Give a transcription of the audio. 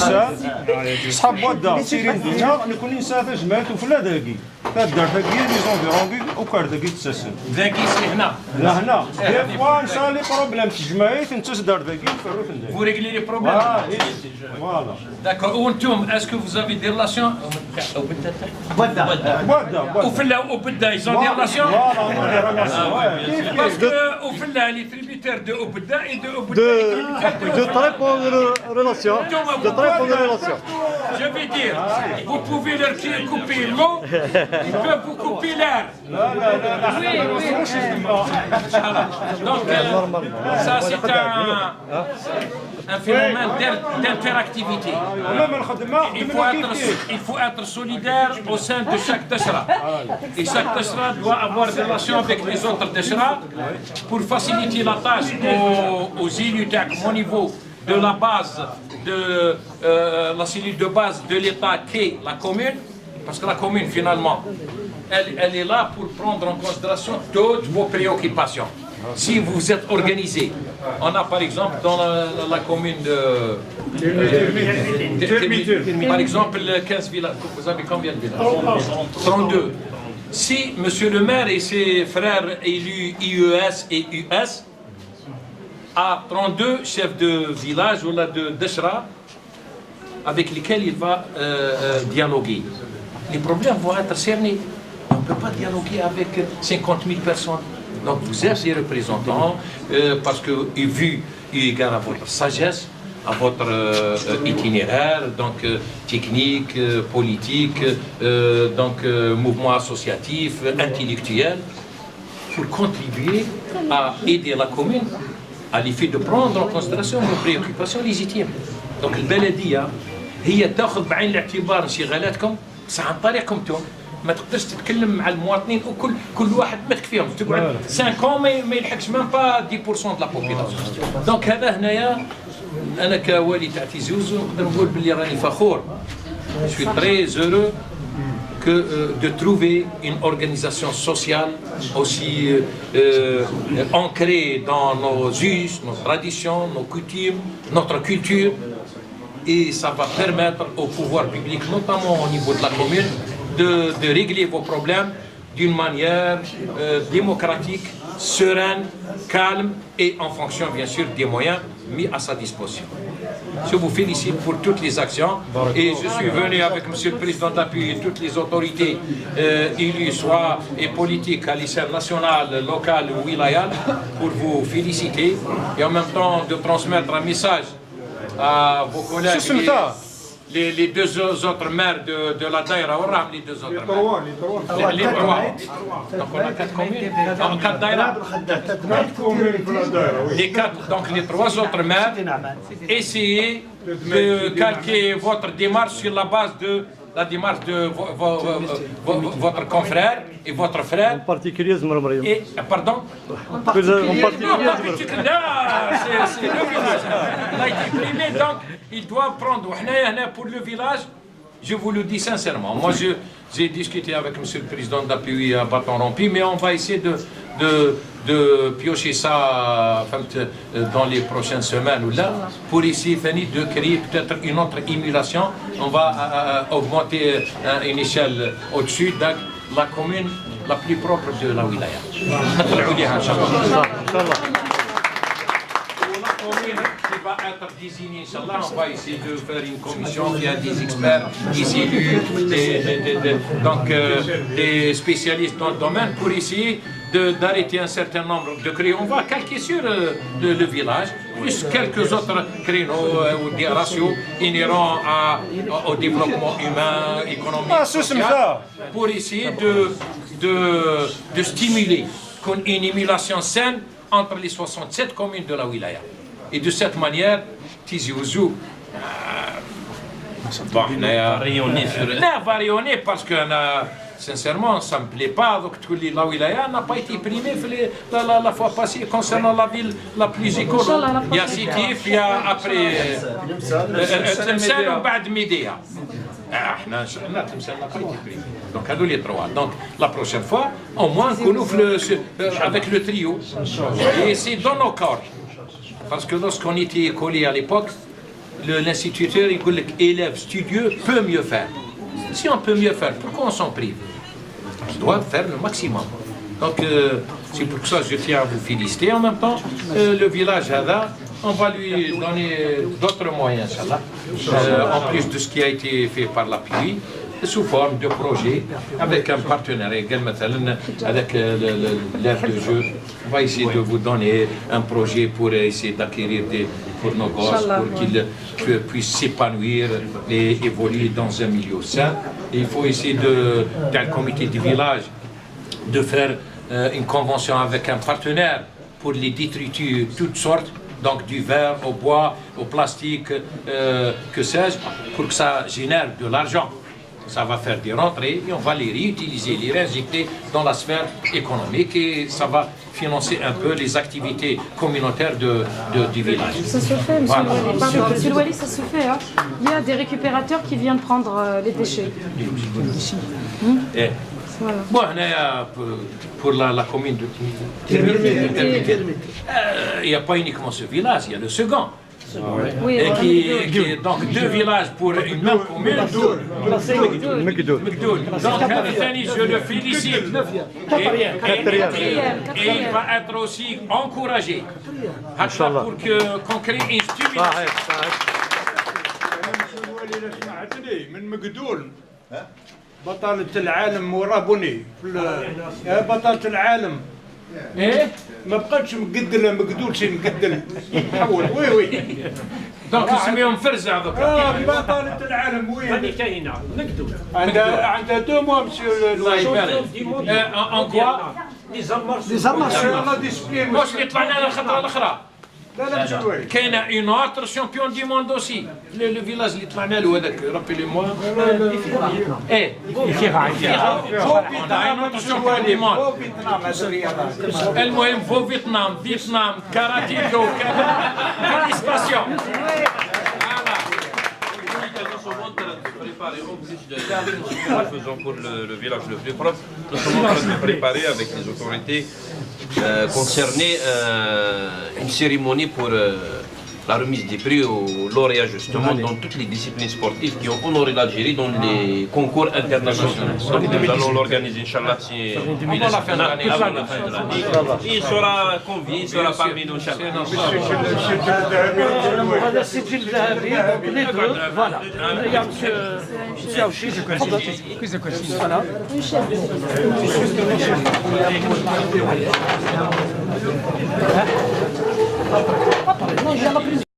الساد صحاب ودا سيرين دينا نكون نسافر جمعت وفلا داكي كدار داكي لي زونفيرونغي وكار داكي تساسن ذاكي سي هنا لا هنا دي فوا نسالي بروبليم تجمعيت انت تدار داكي وفروت ندير Vous réglez les problèmes. فوالا D'accord. وانتم est-ce que vous avez des relations ودا وفلا وبدا ils ont des relations فوالا parce que وفلا les tributaires de Obda et de Obda De très bonnes relations. De très bonnes relations. je vais dire vous pouvez leur couper l'eau ils peuvent vous couper l'air donc ça c'est un phénomène d'interactivité il faut être solidaire au sein de chaque tashra et chaque tashra doit avoir des relations avec les autres tashra pour faciliter la tâche aux élus au niveau de la base de la cellule de base de l'État qu'est la commune, parce que la commune finalement elle est là pour prendre en considération toutes vos préoccupations. Si vous êtes organisé, on a par exemple dans la commune de par exemple 15 villages, vous avez combien de villages? 32. Si monsieur le maire et ses frères élus IES et US a 32 chefs de village ou là de Deshra avec lesquels il va dialoguer. Les problèmes vont être cernés. On ne peut pas dialoguer avec 50 000 personnes. Donc vous êtes les représentants parce que vu eu égard à votre sagesse, à votre itinéraire, donc technique, politique, donc mouvement associatif, intellectuel, pour contribuer à aider la commune à l'effet de prendre en considération nos préoccupations légitimes. Donc البلدية هي تاخذ بعين الاعتبار انشغالاتكم بس عن طريقكم انتم ما تقدرش تتكلم مع المواطنين كل واحد ما تكفيهم تقعد 5 ans ما يلحقش ميم با 10% de la population. Donc هذا هنايا انا كوالي تاع تيزي وزو نقدر نقول باللي راني فخور. Je suis très heureux de trouver une organisation sociale aussi ancrée dans nos us, nos traditions, nos coutumes, notre culture. Et ça va permettre au pouvoir public, notamment au niveau de la commune, de régler vos problèmes d'une manière démocratique, sereine, calme et en fonction bien sûr des moyens mis à sa disposition. Je vous félicite pour toutes les actions et je suis venu avec Monsieur le Président d'appui et toutes les autorités élues, soit et politiques à l'échelle nationale, locale ou wilayale, pour vous féliciter et en même temps de transmettre un message à vos collègues, les deux autres maires de la Daïra, les deux autres maires. Les trois. Donc on a 4 communes, 4 Daïra. Les 4, donc les 3 autres maires, essayez de calquer votre démarche sur la base de la démarche de votre confrère et votre frère. En particulier Zmarmariam. Et, pardon? En particulier c'est le village. Il a été primé, donc il doit prendre. Pour le village, je vous le dis sincèrement. Moi, j'ai discuté avec Monsieur le Président d'appui à Bâton Rompi, mais on va essayer de piocher ça dans les prochaines semaines ou là, pour essayer de créer peut-être une autre émulation. On va augmenter une échelle au-dessus de la commune la plus propre de la wilaya. Qui va être désigné, Inch'Allah, on va essayer de faire une commission qui a des experts, des élus, des spécialistes dans le domaine pour essayer d'arrêter un certain nombre de créneaux. On va calquer sur le village, plus quelques autres créneaux ou des ratios inhérents au développement humain, économique, social, pour essayer de stimuler une émulation saine entre les 67 communes de la wilaya. Et de cette manière, Tizi Ouzou va rayonner parce que sincèrement, ça ne me plaît pas. Donc, la wilaya n'a pas été primée la fois passée concernant la ville la plus économe. Il y a Sétif, il y a après Tlemcen ou Bad Médéa. Tlemcen n'a pas été primé. Donc, à nous les 3. Donc, la prochaine fois, au moins, qu'on ouvre avec le trio. Et c'est dans nos corps. Parce que lorsqu'on était collés à l'époque, l'instituteur, il dit élève studieux peut mieux faire. Si on peut mieux faire, pourquoi on s'en prive? On doit faire le maximum. Donc, c'est pour ça que je tiens à vous féliciter. En même temps, le village Hada, on va lui donner d'autres moyens, Inch'Allah, en plus de ce qui a été fait par l'appui, sous forme de projet, avec un partenariat, avec l'aire de jeu. On va essayer de vous donner un projet pour essayer d'acquérir pour nos gosses, pour qu'ils puissent s'épanouir et évoluer dans un milieu sain. Et il faut essayer, dans le comité du village, de faire une convention avec un partenaire pour les détritus toutes sortes, donc du verre au bois, au plastique, que sais-je, pour que ça génère de l'argent. Ça va faire des rentrées et on va les réutiliser, les réinjecter dans la sphère économique et ça va financer un peu les activités communautaires du village. Ça se fait, monsieur Louali. Pardon, monsieur Louali, ça se fait. Hein. Il y a des récupérateurs qui viennent prendre les déchets. Et, Voilà. bon, pour la commune de il n'y a pas uniquement ce village, il y a le second. Oui, Et donc deux villages pour une même commune. مكدول Donc Khadafani, je le félicite. Et il va être aussi encouragé pour qu'on crée une stimulation. صحيح صحيح من مقدول بطلة العالم ورابوني يا بطلة العالم Et ما بقتش مقدلة مقدول شي مقدل حول وي وي donc يسميهم فرزة هذوك. بطلة العالم وين عندها 2 mois مسيو الله يبارك. En quoi؟ الله ديسبلين مش اللي طلعنا على الخطرة الأخرى. لا لا مش الوالد كاين اون اوتر شامبيون دي موند اوسي لو فيلاج اللي طلعنا له هذاك ربي لي موا ايه المهم فو فيتنام كاراتيكو فيليسيتاسيون Nous faisons pour le village le plus propre. Nous sommes en train de préparer avec les autorités concernées une cérémonie pour la remise des prix aux lauréats justement dans toutes les disciplines sportives qui ont honoré l'Algérie dans les concours internationaux. Donc nous allons l'organiser, Inch'Allah, avant la fin de l'année. Il sera convié, il sera parmi nous, Inch'Allah. هذا السجل الذهبي دونك لي دو فوالا يا مسيو عوشي فوالا